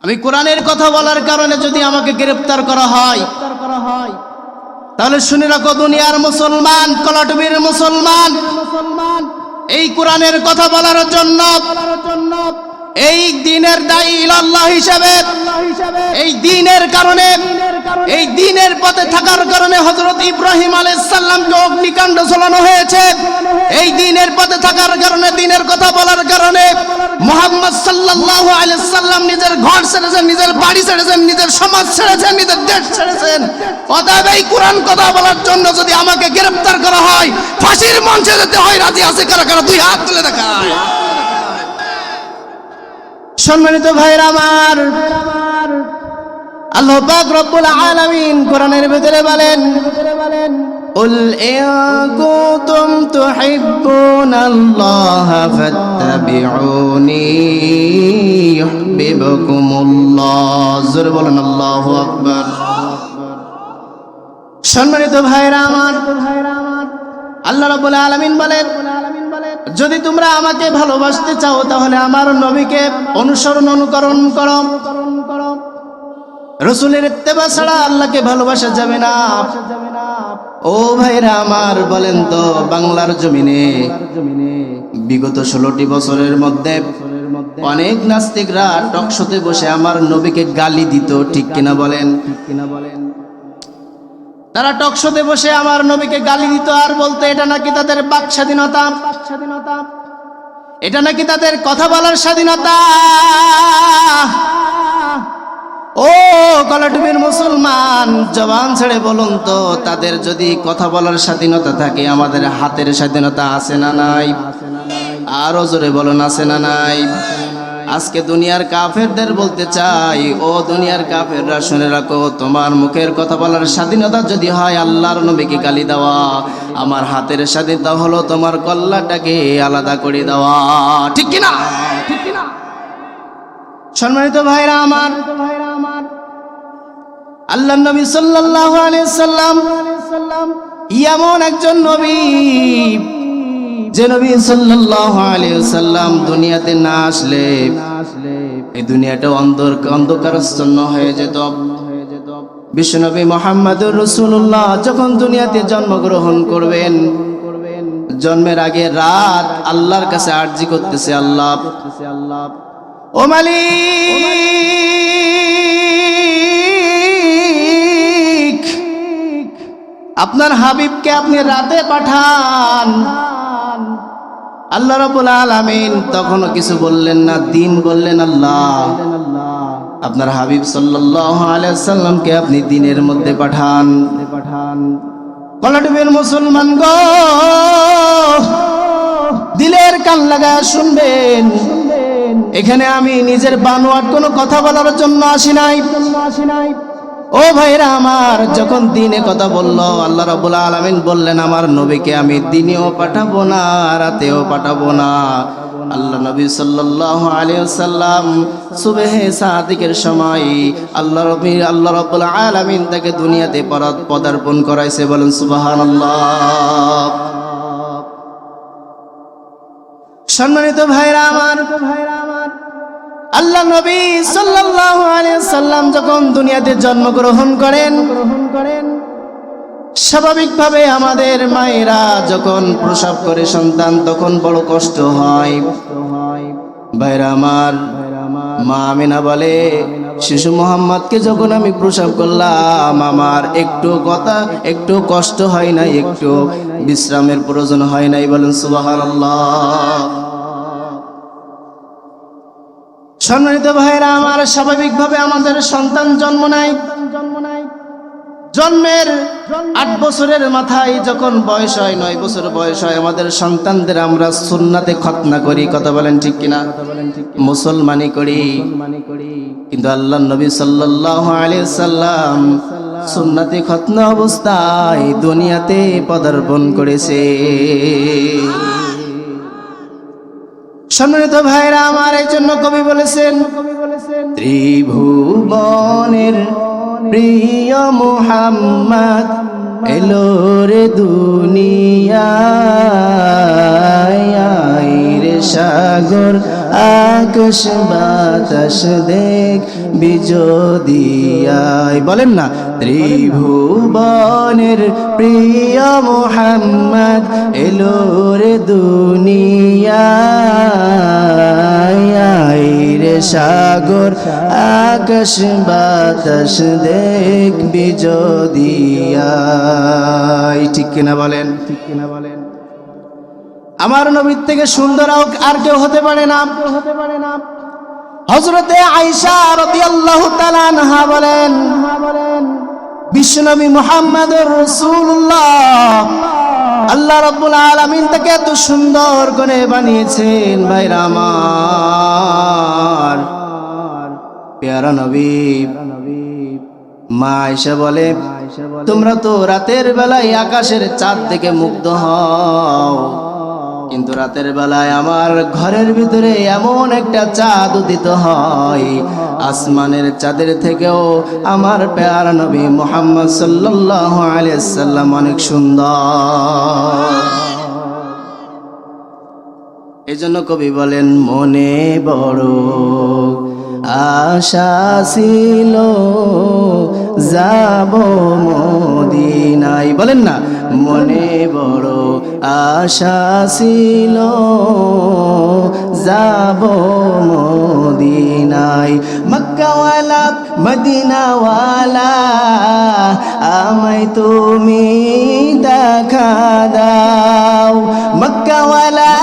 আমি কোরআনের কথা বলার কারণে যদি আমাকে গ্রেফতার করা হয়, তাহলে শুনে রাখো দুনিয়ার মুসলমান, কলাটুবির মুসলমান, এই কোরআনের কথা বলার জন্য, এই দ্বীনের দায়ী ইলাল্লাহ হিসেবে, এই দ্বীনের কারণে, এই দ্বীনের পথে থাকার কারণে হযরত ইব্রাহিম আলাইহিস সালামকে অগ্নিকাণ্ড ঝোলানো হয়েছে। এই দ্বীনের পথে থাকার কারণে, দ্বীনের কথা বলার কারণে মুহাম্মদ সাল্লাল্লাহু আলাইহি সাল্লাম নিজের ঘর ছেড়েছেন, নিজের বাড়ি ছেড়েছেন, নিজের সমাজ ছেড়েছেন, নিজের দেশ ছেড়েছেন। অতএব এই কোরআন কথা বলার জন্য যদি আমাকে গ্রেফতার করা হয়, ফাঁসির মঞ্চে যেতে হয়, রাজি আছে কারা কারা? দুই হাত তুলে দেখায়। সম্মানিত ভাইরা আমার, আল্লাহ পাক রব্বুল আলামিন কোরআনের ভিতরে বলেন, কুল ইন কুনতুম তুহিব্বুনাল্লাহা ফাত্তাবিউনি ইউহিব্বুকুমুল্লাহ। জোরে বলেন আল্লাহু আকবার। সম্মানিত ভাইরা আমার, আল্লাহ রাব্বুল আলামিন বলেন, যদি তোমরা আমাকে ভালোবাসতে চাও তাহলে আমার নবীকে অনুসরণ অনুকরণ করো। রাসূলের ইত্তেবা ছাড়া আল্লাহকে ভালোবাসা যাবে না। ও ভাইরা আমার, বলেন তো বাংলার জমিনে বিগত 16টি বছরের মধ্যে অনেক নাস্তিকরা টকশোতে বসে আমার নবীকে গালি দিত, ঠিক কিনা বলেন? তারা টকশোতে বসে আমার নবীকে গালি দিত আর বলতো এটা নাকি তাদের বাক স্বাধীনতা, এটা নাকি তাদের কথা বলার স্বাধীনতা। ও কলাটুবির মুসলমান, জবান ছেড়ে বলুন তো, তাদের যদি কথা বলার স্বাধীনতা থাকে, আমাদের হাতের স্বাধীনতা আছে না নাই? আরো জোরে বলুন, আছে না নাই? আজকে দুনিয়ার কাফেরদের বলতে চাই, ও দুনিয়ার কাফেররা শুনে রাখো, তোমার মুখের কথা বলার স্বাধীনতা যদি হয় আল্লাহর নবীকে গালি দেওয়া, আমার হাতের স্বাধীনতা হলো তোমার কল্লাটাকে আলাদা করে দেওয়া, ঠিক কিনা? সম্মানিত ভাইরা আমার, আল্লাহর নবী সাল্লাল্লাহু আলাইহি সাল্লাম এমন একজন নবী, যে নবী সাল্লাল্লাহু আলাইহি সাল্লাম দুনিয়াতে না আসলে এই দুনিয়াটা অন্ধকারাচ্ছন্ন হয়ে যেত। বিশ্বনবী মুহাম্মদুর রাসূলুল্লাহ যখন দুনিয়াতে জন্মগ্রহণ করবেন, জন্মের আগে রাত আল্লাহর কাছে আরজি করতেছে, আল্লাহ ও মালিক, আপনার হাবিবকে আপনি রাতে পাঠান। আল্লাহ রাব্বুল আলামিন তখনও কিছু বললেন না, দিন বললেন, আল্লাহ আপনার হাবিব সাল্লাল্লাহু আলাইহি সাল্লামকে আপনি দিনের মধ্যে পাঠান। কলাটুবির মুসলমান গো, দিলের কান লাগা শুনবেন, এখানে আমি নিজের বানোয়াট কোনো কথা বলার জন্য আসি নাই। ও ভাইরা আমার, যখন দিনে কথা বললো, আল্লাহ রাব্বুল আলামিন বললেন আমার নবীকে আমি দিনেও পাঠাবো না, রাতেও পাঠাবো না। আল্লাহ নবী সাল্লাল্লাহু আলাইহি ওয়াসাল্লাম সুবহে সাদিকের সময় আল্লাহ রাব্বুল আলামিন তাকে দুনিয়াতে পদার্পণ করাইছে, বলেন সুবহানাল্লাহ। সম্মানিত ভাইরা আমার, আল্লাহ নবী সাল্লাল্লাহু আলাইহি ওয়াসাল্লাম যখন দুনিয়াতে জন্মগ্রহণ করেন, স্বাভাবিকভাবে আমাদের মায়েরা যখন প্রসব করে সন্তান, তখন বড় কষ্ট হয়। ভাইরা আমার, মা আমিনা বলে, শিশু মুহাম্মদকে যখন আমি প্রসব করলাম, আমার একটু কষ্ট হয় নাই, একটু বিশ্রামের প্রয়োজন হয় নাই, বলেন সুবহানাল্লাহ। সম্মানিত ভাইরা আমার, স্বাভাবিকভাবে আমাদের সন্তান জন্ম নেয়। জন্মের 8 বছরের মাথায় যখন বয়স হয়, 9 বছর বয়স হয়, আমাদের সন্তানদের আমরা সুন্নাতে খতনা করি, কথা বলেন ঠিক কিনা? মুসলমানি করি। কিন্তু আল্লাহর নবী সাল্লাল্লাহু আলাইহি সাল্লাম সুন্নাতে খতনা অবস্থায় দুনিয়াতে পদার্পণ করেছে। সম্মানিত ভাইরা আমার, এই জন্য কবি বলেছেন, ত্রিভুবনের প্রিয় মুহাম্মদ এলো রে দুনিয়ায়, রে সাগর আকাশ বাতাস দেখ বিজদিয়ায়। বলেন না, ত্রিভুবনের প্রিয় মোহাম্মদ এলো রে দুনিয়ায় রে সাগর আকাশ বাতাস দেখ বিজদিয়ায়। ঠিক কিনা বলেন? ঠিক কিনা বলেন? আমার নবীর থেকে সুন্দর আর কেউ হতে পারে না। হযরতে আয়েশা রাদিয়াল্লাহু তাআলা আনহা বলেন, বিশ্বনবী মুহাম্মদুর রাসূলুল্লাহ আল্লাহ রাব্বুল আলামিন তাকে এত সুন্দর করে বানিয়েছেন। ভাইরা আমার, প্যারা নবী। মা আয়েশা বলে, তোমরা তো রাতের বেলায় আকাশের চাঁদ দেখে মুগ্ধ হও, কিন্তু রাতের বেলায় আমার ঘরের ভিতরে এমন একটা চাঁদ উদিত হয়, আসমানের চাঁদের থেকেও আমার প্যারা নবী মুহাম্মদ সাল্লাল্লাহু আলাইহি ওয়াসাল্লাম অনেক সুন্দর। এজন্য কবি বলেন, মনে বড় আশা ছিল যাব মদিনায়। বলেন না, মনে বড় আশা ছিল যাব মদিনায়। মক্কাওয়ালা মদিনাওয়ালা আমায় তুমি দেখা দাও। মক্কাওয়ালা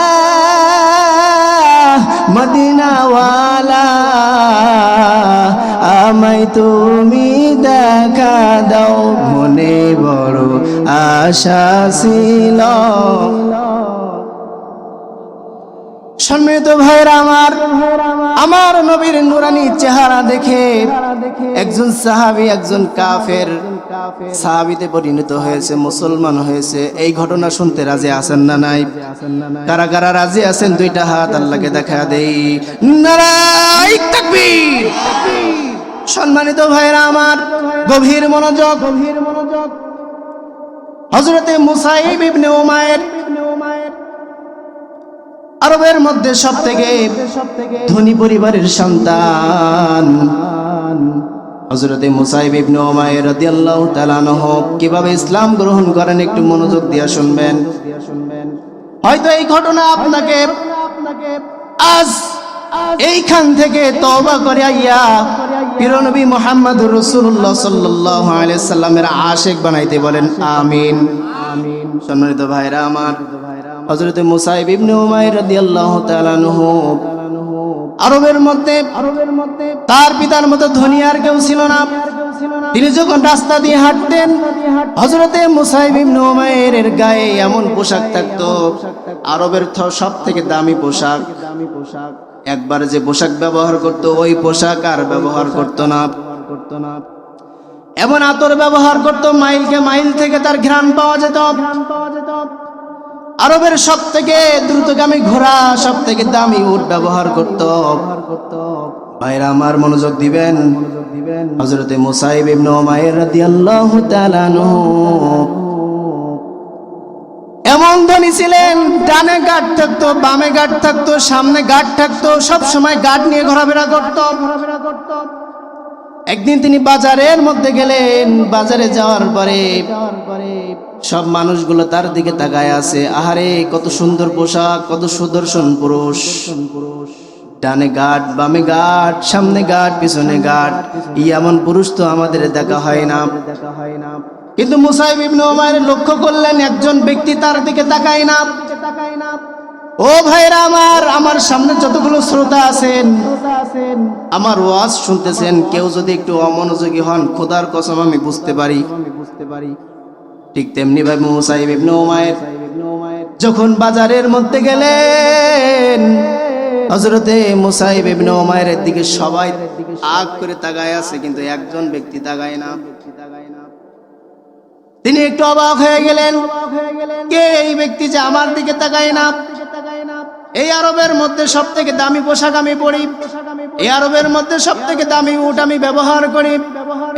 মদিনাওয়ালা আমায় তুমি দেখা দাও। মনে বড় আশা ছিল। সম্মানিত ভাইরা আমার নবীর নুরানি চেহারা দেখে একজন সাহাবী, একজন কাফের সাহাবীতে পরিণত হয়েছে, মুসলমান হয়েছে। এই ঘটনা শুনতে রাজি আছেন না নাই? কারা কারা রাজি আছেন দুইটা হাত আল্লাহকে দেখা দেই। নারায়ে তাকবীর। সম্মানিত ভাইরা আমার, গভীর মনোযোগ। হযরতে মুসাইব ইবনে উমাইর আরবের মধ্যে সবথেকে ধনী পরিবারের সন্তান। হযরতে মুসাইব ইবনে উমাইর রাদিয়াল্লাহু তাআলা আনহু কিভাবে ইসলাম গ্রহণ করেন একটু মনোযোগ দিয়ে শুনবেন। হয়তো এই ঘটনা আপনাকে আজ এইখান থেকে তওবা করে আইয়া প্রিয় নবী মুহাম্মদুর রাসূলুল্লাহ সাল্লাল্লাহু আলাইহি সাল্লামের আশিক বানাইতে বলেন আমিন। সম্মানিত ভাইরা আমার, হযরতে মুসাইব ইবনে উমাইর রাদিয়াল্লাহু তাআলা আনহু আরবের মধ্যে তার পিতার মতো ধনী আর কেউ ছিল না। তিনি যখন রাস্তা দিয়ে হাঁটতেন, হযরতে মুসাইব ইবনে উমাইরের গায়ে এমন পোশাক থাকতো, আরবের সব থেকে দামি পোশাক। একবার যে পোশাক ব্যবহার করত, ওই পোশাক আর ব্যবহার করত না। এমন আতর ব্যবহার করত, মাইলকে মাইল থেকে তার ঘ্রাণ পাওয়া যেত। আরবের সব থেকে দ্রুতগামী ঘোড়া, সব থেকে দামি উট ব্যবহার করত। ভাইরা আমার, মনোযোগ দিবেন। হযরতে মুসাইব ইবনে উমাইর রাদিয়াল্লাহু তাআলা আনহু এমন ধনী ছিলেন, ডানে গার্ড থাকতো, বামে গার্ড থাকতো, সামনে গার্ড থাকতো, সব সময় গার্ড নিয়ে ঘোরাফেরা করত। একদিন তিনি বাজারের মধ্যে গেলেন। বাজারে যাওয়ার পরে সব মানুষগুলো তার দিকে তাকায় আছে। আহারে, কত সুন্দর পোশাক, কত সুদর্শন পুরুষ। ডানে গার্ড, বামে গার্ড, সামনে গার্ড, পিছনে গার্ড। এমন পুরুষ তো আমাদের দেখা হয় না। কিন্তু মুসাইব ইবনে উমাইর লক্ষ্য করলেন একজন ব্যক্তি তার দিকে তাকায় না। ও ভাইরা আমার সামনে যতগুলো শ্রোতা আছেন, আমার ওয়াজ শুনতেছেন, কেউ যদি একটু অমনোযোগী হন, খোদার কসম আমি বুঝতে পারি। ঠিক তেমনি ভাই মুসাইব ইবনে উমাইর যখন বাজারের মধ্যে গেলেন, হযরতে মুসাইব ইবনে উমাইরের দিকে সবাই আগ করে তাকায় আছে, কিন্তু একজন ব্যক্তি তাকায় না। তিনি একটু অবাক হয়ে গেলেন, কে এই ব্যক্তি যে আমার দিকে তাকায় না? এই আরবের মধ্যে সব থেকে দামি পোশাক আমি পরি, এই আরবের মধ্যে সব থেকে দামি উট আমি ব্যবহার করি,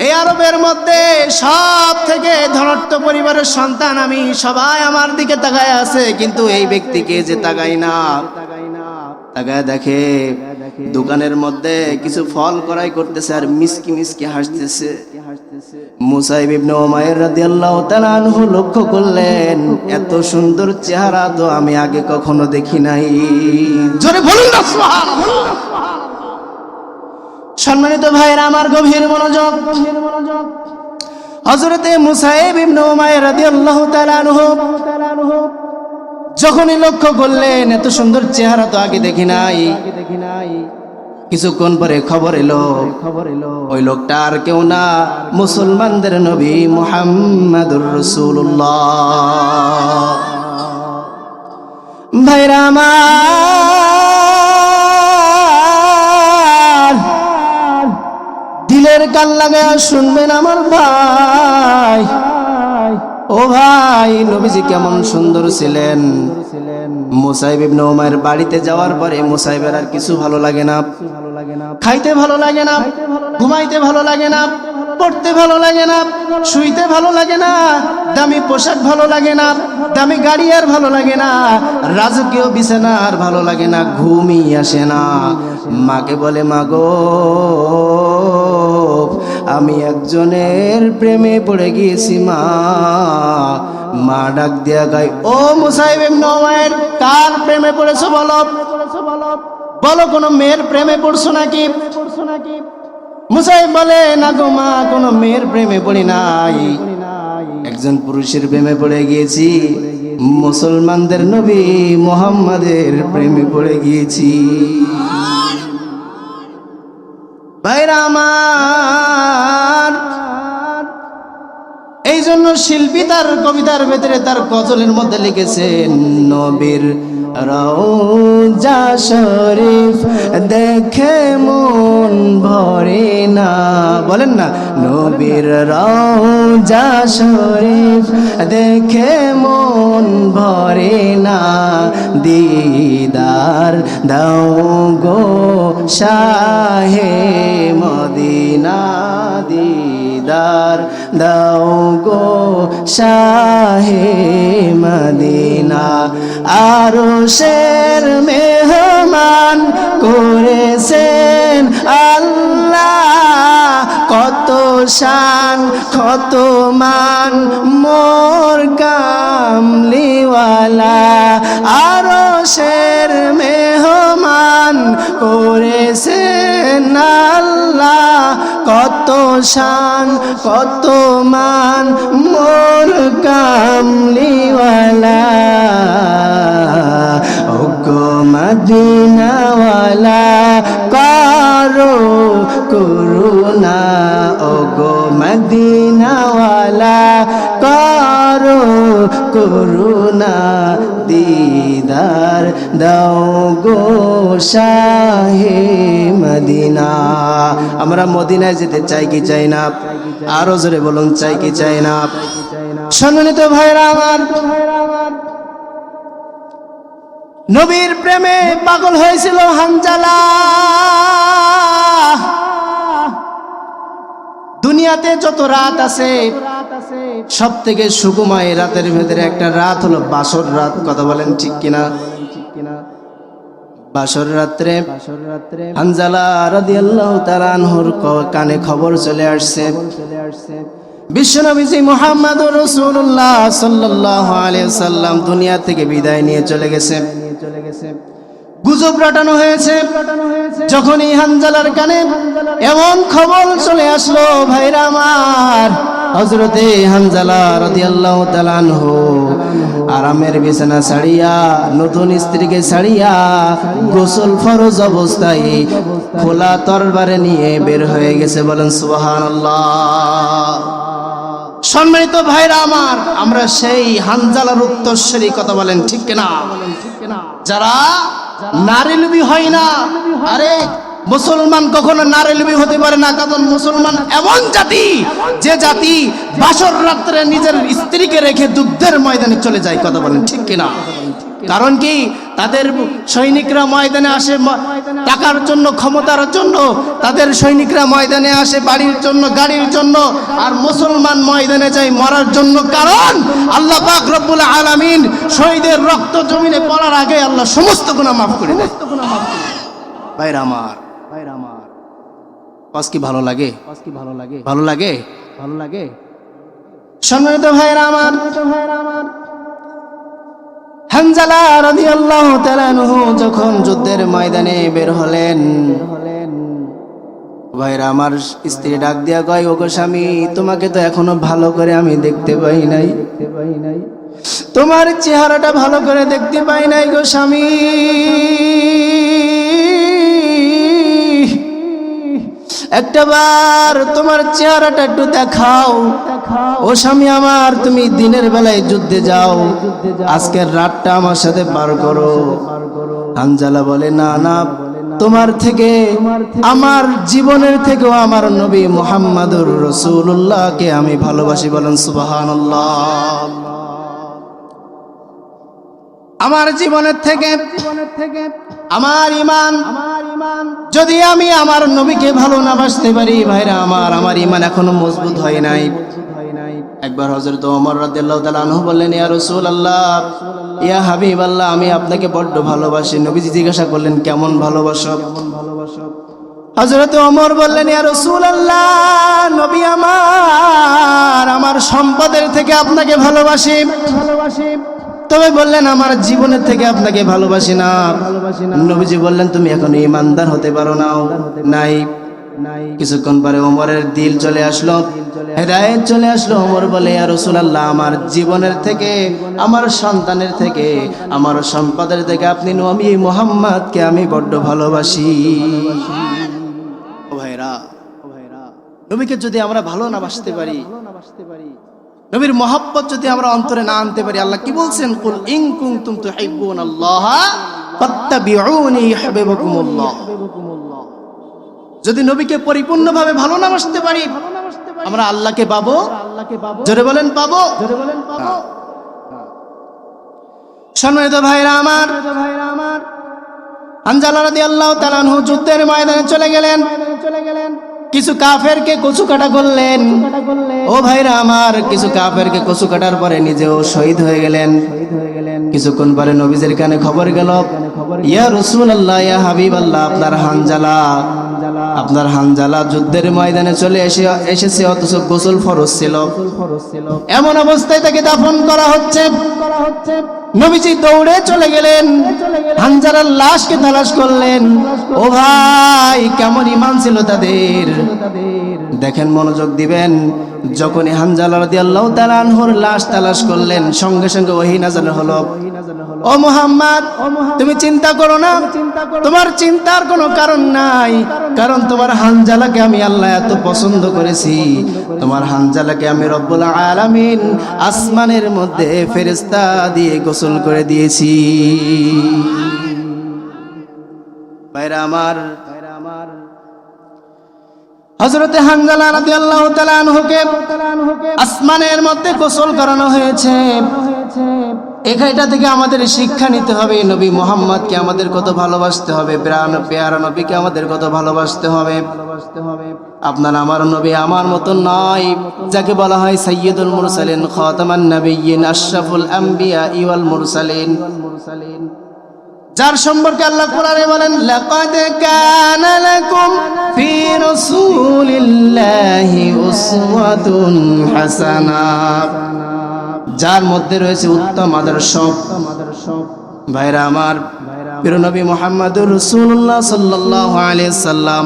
এই আরবের মধ্যে সব থেকে ধনাঢ্য পরিবারের সন্তান আমি, সবাই আমার দিকে তাকায় আছে, কিন্তু এই ব্যক্তিকে যে তাকায় না। তাকায় দেখে দোকানের মধ্যে কিছু ফল ক্রয় করতেছে আর মিসকি মিসকি হাসতেছে। মুসাইব ইবনে উমাইর রাদিয়াল্লাহু তাআলা আনহু লক্ষ্য করলেন, এত সুন্দর চেহারা তো আমি আগে কখনো দেখি নাই। জোরে বলুন না সুবহানাল্লাহ। সম্মানিত ভাইরা আমার, গভীর মনোযোগ। হযরতে মুসাইব ইবনে উমাইর রাদিয়াল্লাহু তাআলা আনহু যখনই লক্ষ্য করলেন এত সুন্দর চেহারা তো আগে দেখি নাই, কিছুক্ষণ পরে খবর এলো ওই লোকটা আর কেউ না, মুসলমানদের নবী মুহাম্মাদুর রাসূলুল্লাহ। ভাইরা আমার, দিলের কান লাগায়া শুনবেন আমার ভাই। ও ভাই, নবীজি কেমন সুন্দর ছিলেন। মুসাইব ইবনে উমাইর বাড়িতে যাওয়ার পরে মুসাইবের আর কিছু ভালো লাগে না, খাইতে ভালো লাগে না, ঘুমাইতে ভালো লাগে না, পড়তে ভালো লাগে না, শুইতে ভালো লাগে না, দামি পোশাক ভালো লাগে না, দামি গাড়ি আর ভালো লাগে না, রাজকীয় বিছানা আর ভালো লাগে না, ঘুমই আসে না। মাকে বলে, মা গো, আমি একজনের প্রেমে পড়ে গিয়েছি মা। মা ডাক দিয়া গায়, ও মুসাইব ইবনে উমাইর, কার প্রেমে পড়েছো বলো, বলো কোনো মেয়ের প্রেমে পড়ছো নাকি? মুসাইব বলে, না গো মা, কোনো মেয়ের প্রেমে পড়ি নাই, একজন পুরুষের প্রেমে পড়ে গিয়েছি, মুসলমানদের নবী মুহাম্মাদের প্রেমে পড়ে গিয়েছি। ভাইরা আমার, এই জন্য শিল্পী তার কবিতার ভেতরে তার গজলের মধ্যে লিখেছেন, নবীর রওজা শরীফ দেখে মন ভরে না। বলেন না, নবীর রওজা শরীফ দেখে মন ভরে না, দিদার দাও গো শাহে মদিনা, দিদার দাও গো শাহে মদিনা। আরশের মেহমান করেছেন আল্লাহ, কত শান কত মান মোর কামলিওয়ালা। আরশের মেহমান করেছেন আল্লাহ, কত শান কত মান মোর কামলিওয়ালা। ওগো মদিনাওয়ালা করো করুণা, ওগো মদিনাওয়ালা করো করুণা, দিদার দাও গো শাহে মদিনা। আমরা মদিনায় যেতে চাই কি চাই না? আরো জোরে বলুন, চাই কি চাই না? সম্মানিত ভাইরা আমার, নবীর প্রেমে পাগল হয়েছিল হানজালা। দুনিয়াতে যত রাত আছে সব থেকে সুকুমায় রাতের ভেতরে একটা রাত হলো বাসর রাত। কথা বলেন ঠিক কিনা? বাসর রাত্রে হানজালা রাদিয়াল্লাহু তাআলা আনহুর কানে খবর চলে আসছে, বিশ্বনবী মুহাম্মদুর রাসূলুল্লাহ সাল্লাল্লাহু আলাইহি ওয়াসাল্লাম দুনিয়া থেকে বিদায় নিয়ে চলে গেছে। গুজব রটানো হয়েছে। যখনই হানজালার কানে এমন খবর চলে আসলো, ভাইরা আমার, হযরতে হানজালা রাদিয়াল্লাহু তাআলা আনহু আরামের বিছানা ছাড়িয়া, নতুন স্ত্রীকে ছাড়িয়া, গোসল ফরজ অবস্থায় খোলা তরবারে নিয়ে বের হয়ে গেছে। বলেন সুবহানাল্লাহ। সম্মানিত ভাইরা আমার, আমরা সেই হানজালার উত্তরসূরি। কথা বলেন ঠিক কিনা? যারা নারী লোভী হয় না। আরে মুসলমান কখনো নারী লোভী হতে পারে না, কারণ মুসলমান এমন জাতি যে জাতি বাসর রাত্রে নিজের স্ত্রীকে রেখে যুদ্ধের ময়দানে চলে যায়। কথা বলেন ঠিক কিনা? কারণ কি, তাদের সৈনিকরা ময়দানে আসে টাকার জন্য, ক্ষমতার জন্য। তাদের সৈনিকরা ময়দানে আসে বাড়ির জন্য, গাড়ির জন্য, আর মুসলমান ময়দানে যায় মরার জন্য। কারণ আল্লাহ পাক রব্বুল আলামিন শহীদের রক্ত জমিনে পড়ার আগে আল্লাহ সমস্ত গুনাহ মাফ করে দেয়। ভাইরা আমার, কি ভালো লাগে? ভালো লাগে? সম্মানিত ভাইরা আমার, হানজালা রাদিয়াল্লাহু তাআলা আনহু যখন যুদ্ধের ময়দানে বের হলেন, ভাইরা আমার, স্ত্রী ডাক দিয়া কয়, ওগো স্বামী, তোমাকে তো এখনো ভালো করে আমি দেখতে পাই নাই, তোমার চেহারাটা ভালো করে দেখতে পাই নাই গো স্বামী, একটাবার তোমার চেহারাটা একটু দেখাও। ও স্বামী আমার, তুমি দিনের বেলায় যুদ্ধে যাও, আজকের রাতটা আমার সাথে পার করো। হানজালা বলে, না না, তোমার থেকে, আমার জীবনের থেকেও আমার নবী মুহাম্মাদুর রাসূলুল্লাহকে আমি ভালোবাসি। বলেন সুবহানাল্লাহ। আমার জীবনের থেকে আমার ইমান, যদি আমি আমার নবীকে ভালো না বাসতে পারি, ভাইরা আমার ইমান এখনো মজবুত হয় নাই। একবার হযরত ওমর রাদিয়াল্লাহু তাআলা আনহু বললেন, ইয়া রাসূলুল্লাহ, ইয়া হাবিবাল্লাহ, আমি আপনাকে বড্ড ভালোবাসি। নবীজি জিজ্ঞাসা করলেন, কেমন ভালোবাসো? হযরত ওমর বললেন, ইয়া রাসূলুল্লাহ, নবী আমার সম্পদের থেকে আপনাকে ভালোবাসি। তবে বললেন, আমার জীবনের থেকে আপনাকে ভালোবাসি না। নবীজি বললেন, তুমি এখনো ইমানদার হতে পারো নাই। কিছুক্ষণ পরে ওমরের দিল চলে আসলো, হেদায়েত চলে আসলো। ওমর বলে, ইয়া রাসূলুল্লাহ, আমার জীবনের থেকে, আমার সন্তানের থেকে, আমার সম্পদের থেকে আপনি নবী মুহাম্মদকে আমি বড্ড ভালোবাসি। ও ভাইরা, নবীকে যদি আমরা ভালো না বাসতে পারি, নবীর মহব্বত যদি আমরা অন্তরে না আনতে পারি, আল্লাহ কি বলছেন? কুল ইন কুনতুম তুহিব্বুনাল্লাহ ফাত্তাবিউনি ইউহিব্বুকুমুল্লাহ। যদি নবীকে পরিপূর্ণভাবে ভালো না বাসতে পারি, আমরা আল্লাহকে পাবো। জোরে বলেন, পাবো। সম্মানিত ভাইরা আমার, হানজালা রাদিয়াল্লাহু তাআলা আনহু যুদ্ধের ময়দানে চলে গেলেন। কিছু কাফেরকে কচু কাটা করলেন। ও ভাইরা আমার, কিছু কাফেরকে কচু কাটার পরে নিজেও শহীদ হয়ে গেলেন। কিছুক্ষণ পরে নবীজির কানে খবর গেল, ইয়া রাসূলুল্লাহ, ইয়া হাবিবাল্লাহ, আপনার হানজালা যুদ্ধের ময়দানে চলে এসেছে, অথচ গোসল ফরজ ছিল। এমন অবস্থায় তাকে দাফন করা হচ্ছে। নবীজি দৌড়ে চলে গেলেন, হানজালার লাশকে তালাশ করলেন। ও ভাই, কেমন ঈমান ছিল তাদের! দেখেন, মনোযোগ দিবেন। যখনই হানজালা রাদিয়াল্লাহু তাআলা আনহুর লাশ তালাশ করলেন, সঙ্গে সঙ্গে ওহী নাযিল হলো, ও মুহাম্মদ, তুমি চিন্তা করো না, তোমার চিন্তার কোনো কারণ নাই, কারণ তোমার হানজালাকে আমি আল্লাহ এত পছন্দ করেছি। তোমার হানজালাকে আমি রব্বুল আলামিন আসমানের মধ্যে ফেরেশতা দিয়ে গোসল করে দিয়েছি। ভাইরা আমার, হযরতে হানজালা রাদিয়াল্লাহু তাআলা আনহুকে আসমানের মধ্যে গোসল করানো হয়েছে। এখানটা থেকে আমাদের শিক্ষা নিতে হবে, নবী মুহাম্মদকে আমাদের কত ভালোবাসতে হবে, পেয়ারা নবীকে আমাদের কত ভালোবাসতে হবে। আপনার আমার নবী আমার মতন নয়, যাকে বলা হয় সাইয়্যিদুল মুরসালিন, খাতামান নাবিয়্যিন, আশরাফুল আম্বিয়া ওয়াল মুরসালিন, যার সম্পর্কে আল্লাহ কোরআনে বলেন, লাকাদ কানা লাকুম ফি রাসূলিল্লাহি উসওয়াতুন হাসানাহ, যার মধ্যে রয়েছে উত্তম আদর্শ। ভাইরা আমার, প্রিয় নবী মুহাম্মদুর রাসূলুল্লাহ সাল্লাল্লাহু আলাইহি সাল্লাম,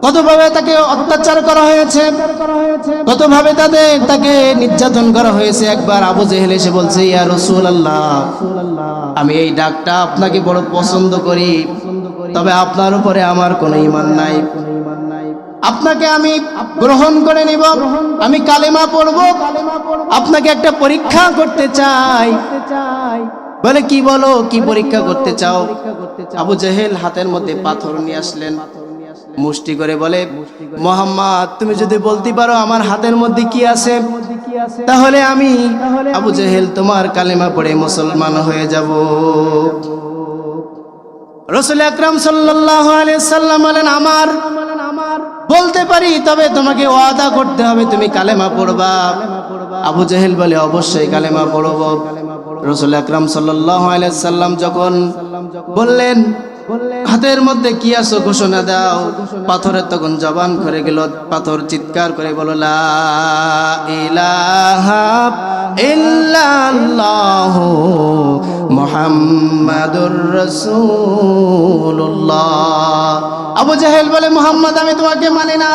কতভাবে তাকে অত্যাচার করা হয়েছে, কতভাবে তাকে নির্যাতন করা হয়েছে। একবার আবু জেহেল এসে বলছে, ইয়া রাসূলুল্লাহ, আমি এই ডাকটা আপনাকে বড় পছন্দ করি, তবে আপনার উপরে আমার কোনো ঈমান নাই, আপনাকে আমি গ্রহণ করে নিব, আমি কালেমা পড়ব, আপনাকে একটা পরীক্ষা করতে চাই। বলে, কি বলো, কি পরীক্ষা করতে চাও? আবু জেহেল হাতের মধ্যে পাথর নিয়ে আসলেন, মুষ্টি করে বলে, মুহাম্মদ, তুমি যদি বলতে পারো আমার হাতের মধ্যে কি আছে, তাহলে আমি আবু জেহেল তোমার কালেমা পড়ে মুসলমান হয়ে যাব। রাসূল আকরাম সাল্লাল্লাহু আলাইহি সাল্লাম বলেন, আমার বলতে পারি, তবে তোমাকে ওয়াদা করতে হবে তুমি কালেমা পড়বা। আবু জেহেল বলে, অবশ্যই কালেমা পড়ব। রাসূল আকরাম সাল্লাল্লাহু আলাইহি সাল্লাম যখন বললেন, হাতের মধ্যে কি আছো ঘোষণা দাও। পাথরের তখন জবান করে গেল, পাথর চিৎকার করে বলল লা ইলাহা ইল্লাল্লাহু মুহাম্মাদুর রাসূলুল্লাহ। আবু জাহেল বলে মুহাম্মদ আমি তোমাকে মানি না,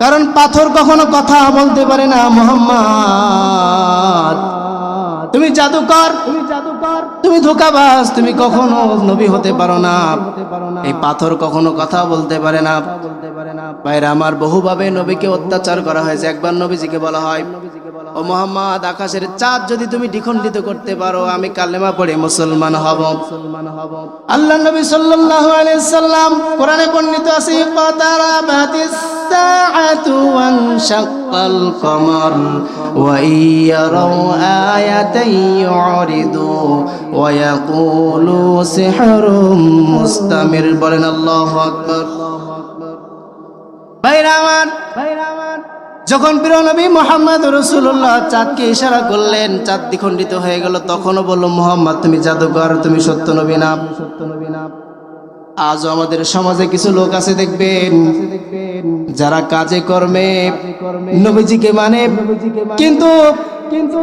কারণ পাথর কখনো কথা বলতে পারে না। মুহাম্মদ তুমি জাদুকর, তুমি ধোঁকাবাজ, তুমি কখনো নবী হতে পারো না। এই পাথর কখনো কথা বলতে পারে না। ভাইরা আমার, বহুভাবে নবীকে অত্যাচার করা হয়েছে। একবার নবীজিকে বলা হয়, ও মুহাম্মদ, আকাশের চাঁদ যদি তুমি দ্বিখণ্ডিত করতে পারো আমি কালেমা পড়ে মুসলমান হব। আল্লাহ নবী সাল্লাল্লাহু আলাইহি সাল্লাম কোরআনে বর্ণিত আছে, ইকতারাবাতিস সাআতু ওয়ানশাক্কাল কমর ওয়া ইয়ারাউ আয়াতান ইউরিদু ওয়া ইয়াকুলু সিহরুম মুস্তামির। বলেন আল্লাহু আকবার। ভাইরা আমার, যখন প্রিয় নবী মুহাম্মদ রাসূলুল্লাহ চাঁদকে ইশারা করলেন, চাঁদ দ্বিখণ্ডিত হয়ে গেল, তখনও বলল মুহাম্মদ তুমি জাদুকর, তুমি সত্য নবী না। আজও আমাদের সমাজে কিছু লোক আছে দেখবেন, যারা কাজে কর্মে নবীজিকে মানে, কিন্তু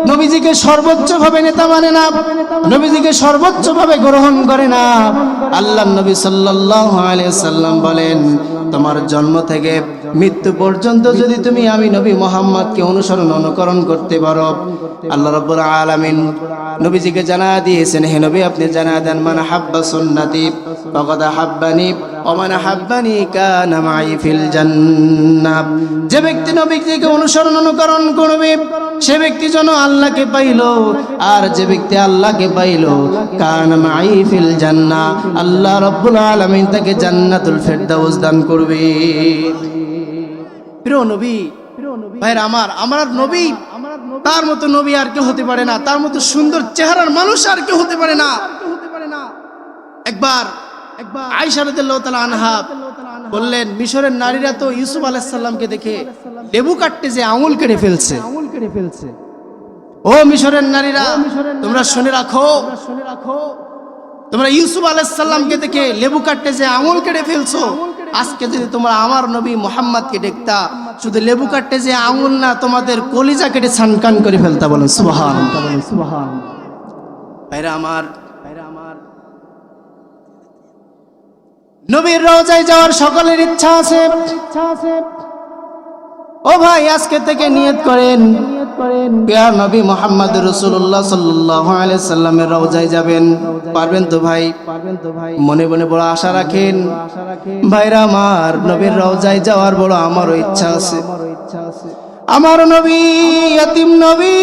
নবীজিকে সর্বোচ্চ ভাবে নেতা মানে না, নবীজিকে সর্বোচ্চ ভাবে গ্রহণ করে না। আল্লাহর নবী সাল্লাল্লাহু আলাইহি সাল্লাম বলেন, তোমার জন্ম থেকে মৃত্যু পর্যন্ত যদি তুমি আমি নবী মুহাম্মদকে অনুকরণ করতে পারো, আল্লাহ রাব্বুল আলামিন নবীজিকে জানা দিয়েছেন, হে নবী আপনি জানা দেন, মান হাব্বা সুন্নতি ফাকাদ হাব্বানি ওয়া মান হাব্বানি কানা মাই ফিল জান্নাহ। যে ব্যক্তি নবীজিকে অনুকরণ করবে সে ব্যক্তি যেন আল্লাহকে পাইল, আর যে ব্যক্তি আল্লাহকে পাইল কানা মাই ফিল জান্নাহ, আল্লাহ রাব্বুল আলামিন তাকে জান্নাতুল ফেরদাউস দান করবে। প্রিয় নবী, ভাইরা আমার নবী, তার মতো নবী আর কেউ হতে পারে না, তার মতো সুন্দর চেহারার মানুষ আর কেউ হতে পারে না। একবার আয়েশা রাদিয়াল্লাহু তাআলা আনহা বললেন, মিশরের নারীরা তো ইউসুফ আলাইহিস সালামকে দেখে লেবু কাটতে যে আঙুল কেটে ফেলছে। ও মিশরের নারীরা, তোমরা শুনে রাখো, তোমরা ইউসুফ আলাইহিস সালামকে দেখে লেবু কাটতে যে আঙুল কেটে ফেলছো, আজকে যদি তোমরা আমার নবী মুহাম্মদকে দেখতা, শুধু লেবু কাটতে যে আঙুল না, তোমাদের কলিজা কেটে ছানকান করে ফেলতা। বলেন সুবহানাল্লাহ। ভাইরা আমার, নবীর রওজায় যাওয়ার সকলের ইচ্ছা আছে। ও ভাই, আজকে থেকে নিয়ত করেন, প্রিয় নবী মুহাম্মদ রাসূলুল্লাহ সাল্লাল্লাহু আলাইহি সাল্লামের রওজায় যাবেন। পারবেন তো ভাই? মনে মনে বড় আশা রাখেন। ভাইরা আমার, নবীর রওজায় যাওয়ার বড় আমারও ইচ্ছা আছে। আমার নবী ইয়াতিম নবী,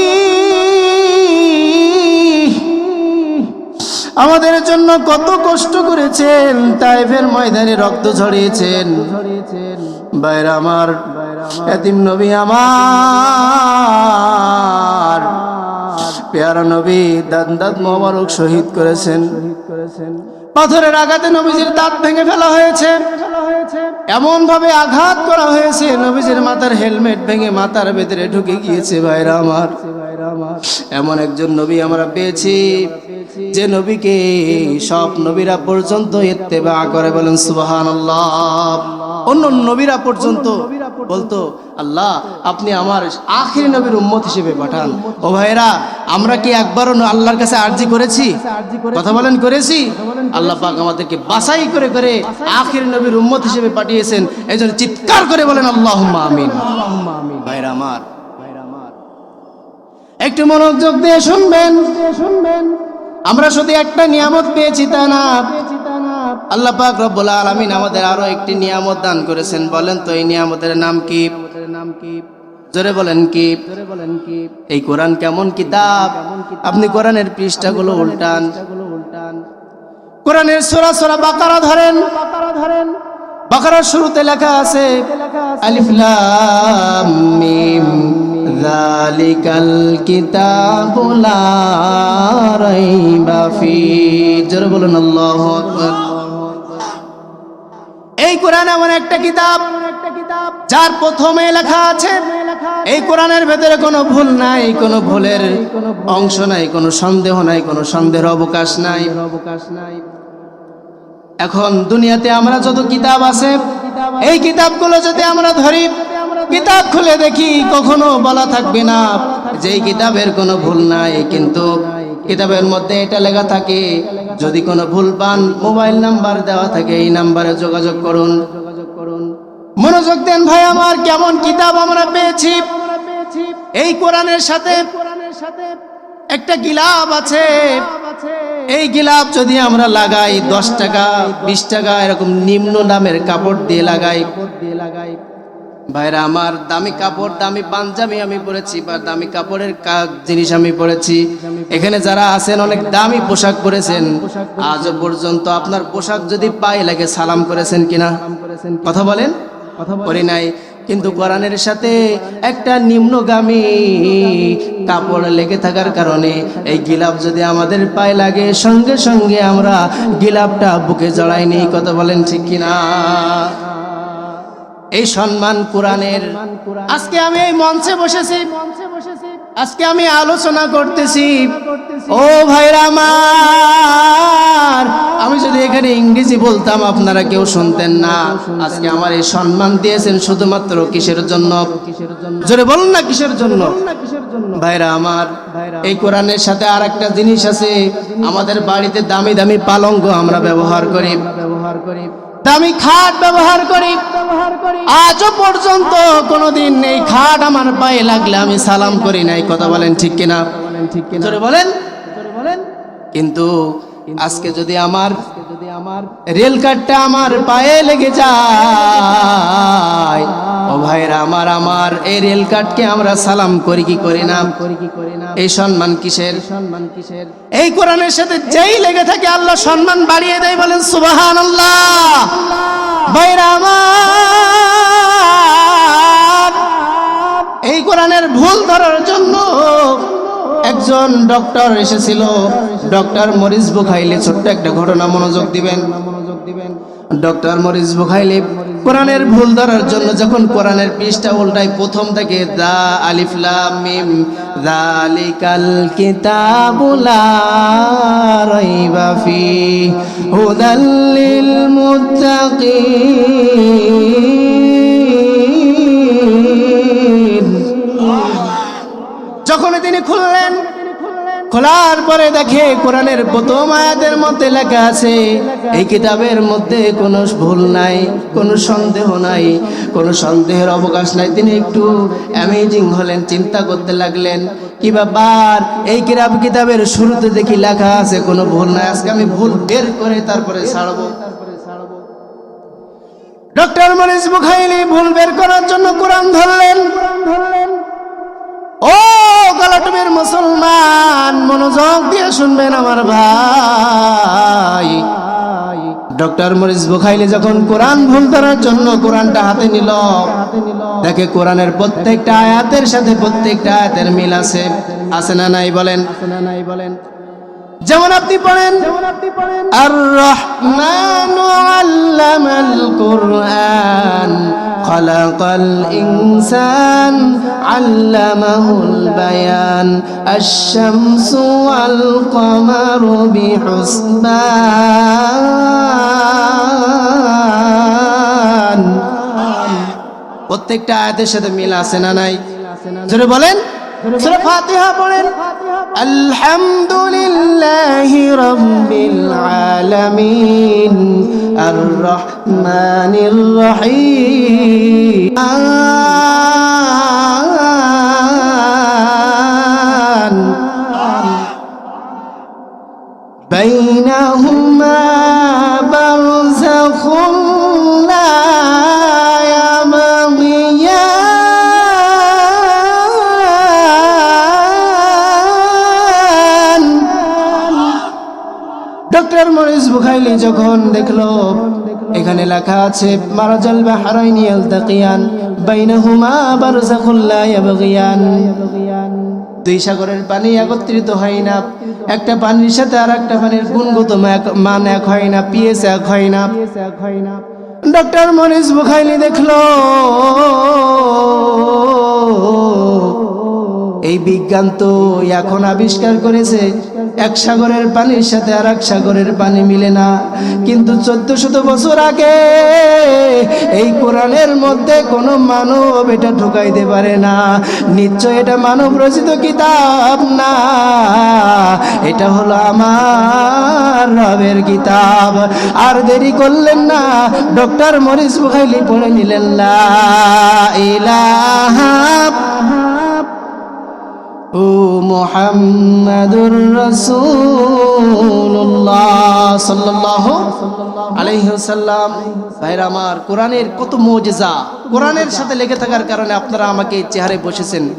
আমাদের জন্য কত কষ্ট করেছেন, তায়েফের ময়দানে রক্ত ঝরিয়েছেন। ভাইরা আমার, ইয়াতিম নবী আমার প্যারা নবী দাঁত মোবারক শহীদ করেছেন। পাথরের আঘাতে নবীজির দাঁত ভেঙে ফেলা হয়েছে, এমন ভাবে আঘাত করা হয়েছে নবীজির মাথার হেলমেট ভেঙে মাথার ভেতরে ঢুকে গিয়েছে। ভাইরা আমার, এমন একজন নবী আমরা পেয়েছি যে নবীকে সব নবীরা পর্যন্ত ইত্তেবা করে। বলেন সুবহানাল্লাহ। অন্য নবীরা পর্যন্ত বলতো, আল্লাহ আপনি আমার আখিরি নবীর উম্মত হিসেবে পাঠান। ও ভাইরা, আমরা কি একবারও আল্লাহর কাছে আরজি করেছি? কথা বলেন, করেছি? আল্লাহ পাক আমাদেরকে বাছাই করে করে আখিরি নবীর উম্মত হিসেবে পাঠিয়েছেন। এই জন্য চিৎকার করে বলেন আল্লাহুম্মা আমিন। ভাইরা আমার, একটু মনোযোগ দিয়ে শুনবেন। আমরা শুধু একটা নিয়ামত পেয়েছি তা না, আল্লাহ পাক রব্বুল আলামিন আমাদের আরো একটি নিয়ামত দান করেছেন। বলেন তো এই নিয়ামতের নাম কি? জোরে বলেন কি? এই কোরআন কেমন কিতাব? আপনি কোরআনের পৃষ্ঠাগুলো উল্টান, কোরআনের সূরা সূরা বাকারা ধরেন। বাকারার শুরুতে লেখা আছে আলিফ লাম মিম যালিকাল কিতাবু লা রাইবা ফি। জোরে বলুন আল্লাহু আকবার। এই কোরআন এমন একটা কিতাব যার প্রথমে লেখা আছে এই কোরআনের ভেতরে কোনো ভুল নাই, কোনো ভুলের অংশ নাই, কোনো সন্দেহ নাই, কোনো সন্দেহের অবকাশ নাই। এখন দুনিয়াতে আমরা যত কিতাব আছে, এই কিতাবগুলো যদি আমরা ধরি, কিতাব খুলে দেখি, কখনো বলা থাকবে না যে এই কিতাবের কোনো ভুল নাই, কিন্তু কিতাবের মধ্যে এটা লেখা থাকে, যদি কোনো ভুল পান মোবাইল নাম্বার দেওয়া থাকে, এই নাম্বারে যোগাযোগ করুন। মনোযোগ দেন ভাই আমার, কেমন কিতাব আমরা পেয়েছি। এই কোরআনের সাথে একটা গিলাপ আছে, এই গিলাপ যদি আমরা লাগাই 10 টাকা 20 টাকা এরকম নিম্ন দামের কাপড় দিয়ে লাগাই, ভাইরা আমার, দামি কাপড়, দামি পাঞ্জাবি আমি পরেছি বা দামি কাপড়ের জিনিস আমি পরেছি। এখানে যারা আছেন অনেক দামি পোশাক পরেছেন, আজও পর্যন্ত আপনার পোশাক যদি পায়ে লাগে সালাম করেছেন কিনা? কথা বলেন, করি নাই। কিন্তু কোরআনের সাথে একটা নিম্নগামী কাপড় লেগে থাকার কারণে এই গিলাপ যদি আমাদের পায়ে লাগে, সঙ্গে সঙ্গে আমরা গিলাপটা বুকে জড়াই নিই। কথা বলেন ঠিক কিনা? এই সম্মান কোরআনের। আজকে আমি এই মঞ্চে বসেছি, আজকে আমি আলোচনা করতেছি। ও ভাইরা আমার, আমি যদি এখানে ইংরেজি বলতাম আপনারা কেউ শুনতেন না। আজকে আমার এই সম্মান দিয়েছেন শুধুমাত্র কিসের জন্য? জোরে বলুন না, কিসের জন্য? ভাইরা আমার, এই কোরআনের সাথে আর একটা জিনিস আছে। আমাদের বাড়িতে দামি দামি পালঙ্ক আমরা ব্যবহার করি, দামি খাট ব্যবহার করি। আজও পর্যন্ত কোনোদিন এই খাট আমার পায়ে লাগলে আমি সালাম করি নাই। কথা বলেন ঠিক কিনা? জোরে বলেন। কিন্তু আজকে যদি আমার রেল কার্ডটা আমার পায়ে লেগে যায়, ও ভাইরা আমার, আমার এই রেল কার্ডকে আমরা সালাম করি কি করি না? এই সম্মান কিসের? এই কোরআনের সাথে যেই লেগে থাকে আল্লাহ সম্মান বাড়িয়ে দেয়। বলেন সুবহানাল্লাহ। ভাইরা আমার, এই কোরআনের ভুল ধরার জন্য একজন ডক্টর এসেছিল, ডক্টর মরিস বুখাইলি। ছোট্ট একটা ঘটনা, মনোযোগ দিবেন। ডক্টর মরিস বুখাইলি কোরআনের ভুল ধরার জন্য যখন কোরআনের পৃষ্ঠা উল্টায়, প্রথম থেকে দা আলিফ লাম মিম যালিকাল কিতাবু লা রাইবা ফিহি হুদাল লিল মুত্তাকিন, যখন তিনি খুললেন, খোলার পরে দেখে কোরআনের প্রথম আয়াতের মধ্যে লেখা আছে এই কিতাবের মধ্যে কোনো ভুল নাই, কোনো সন্দেহ নাই, কোনো সন্দেহের অবকাশ নাই। তিনি একটু অ্যামেজিং হলেন, চিন্তা করতে লাগলেন, কি ব্যাপার, এই কিতাবের শুরুতে দেখি লেখা আছে কোনো ভুল নাই, আজকে আমি ভুল বের করে তারপরে ছাড়বো। ডক্টর মরিস বুখাইলি ভুল বের করার জন্য কোরআন ধরলেন। ও গলাটুমের মুসলমান, মনোযোগ দিয়ে শুনবেন আমার ভাই। ডক্টর মরিস বুখাইলি যখন কোরআন ভুল ধরার জন্য কোরআনটা হাতে নিল, দেখে কোরআনের প্রত্যেকটা আয়াতের সাথে প্রত্যেকটা আয়াতের মিল আছে। আছে না নাই বলেন? যেমন আপনি পড়েন, আর রহমানু আল্লামাল কুরআন খালাকাল ইনসান আল্লামাহুল বায়ান আশ-শামসু ওয়াল কমারু বিহুসবান। প্রত্যেকটা আয়াতের সাথে মিল আছে না নাই? জোরে বলেন। সূরা ফাতিহা পড়েন, আলহামদুলিল্লাহি রাব্বিল আলামিন আর রহমানির রহিম বাইনাহুমা বারযাখুন লা ইয়াবগিয়ান। ডক্টর মরিস বুখাইলি যখন দেখলো এখানে লেখা আছে মারাজাল বাহরাইনি ইয়ালতাকিয়ান বাইনাহুমা বারযাখুন লা ইয়াবগিয়ান, দুই সাগরের পানি একত্রিত হয় না, একটা পানির সাথে আর একটা পানির গুণগত মান এক হয় না, পিএস এক হয় না। ডক্টর মরিস বুখাইলি দেখলো এই বিজ্ঞান তো এখন আবিষ্কার করেছে এক সাগরের পানির সাথে আর এক সাগরের পানি মিলে না, কিন্তু 1400 বছর আগে এই কোরআনের মধ্যে কোনো মানব এটা ঢুকাইতে পারে না। নিশ্চয় এটা মানব রচিত কিতাব না, এটা হলো আমার রবের কিতাব। আর দেরি করলেন না, ডক্টর মরিস বুখাইলি পড়ে নিলেন লা ইলাহা ও মুহাম্মাদুর রাসূলুল্লাহ সাল্লাল্লাহু আলাইহি ওয়াসাল্লাম। ভাইরা আমার, কোরআনের কত মুজিজা, কোরআনের সাথে লেগে থাকার কারণে আপনারা আমাকে এই চেহারে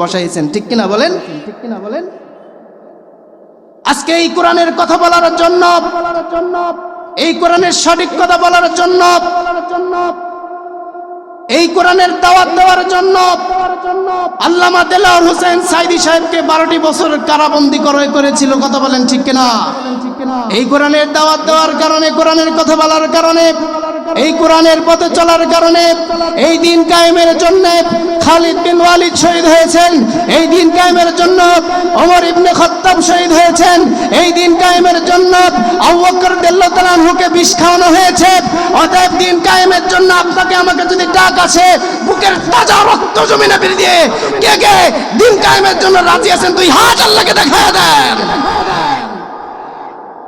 বসাইছেন, ঠিক কিনা বলেন? আজকে এই কোরআনের কথা বলার জন্য, এই কোরআনের সঠিক কথা বলার জন্য, এই কোরআনের দাওয়াত দেওয়ার জন্য আল্লামা দেলাওয়ার হোসেন সাইদি সাহেবকে 12টি বছর কারাবন্দী করেছিল। কথা বলেন ঠিক কিনা? এই কোরআনের দাওয়াত দেওয়ার কারণে, কোরআনের কথা বলার কারণে, এই কোরআনের পথে চলার কারণে এই দিন কায়েমের জন্য খালিদ বিন ওয়ালিদ শহীদ হয়েছেন, এই দিন কায়েমের জন্য ওমর ইবনে খাত্তাব শহীদ হয়েছেন, এই দিন কায়েমের জন্য আবু বকর রাদিয়াল্লাহু তাআলা আনহুকে বিষ খাওয়ানো হয়েছে। অতএব দিন কায়েমের জন্য আপনাকে আমাকে যদি ডাক আসে, বুকের তাজা রক্ত জমিনে ফিরে দিয়ে কে কে দিন কায়েমের জন্য রাজি আছেন, দুই হাত আল্লাহকে দেখায় দেন।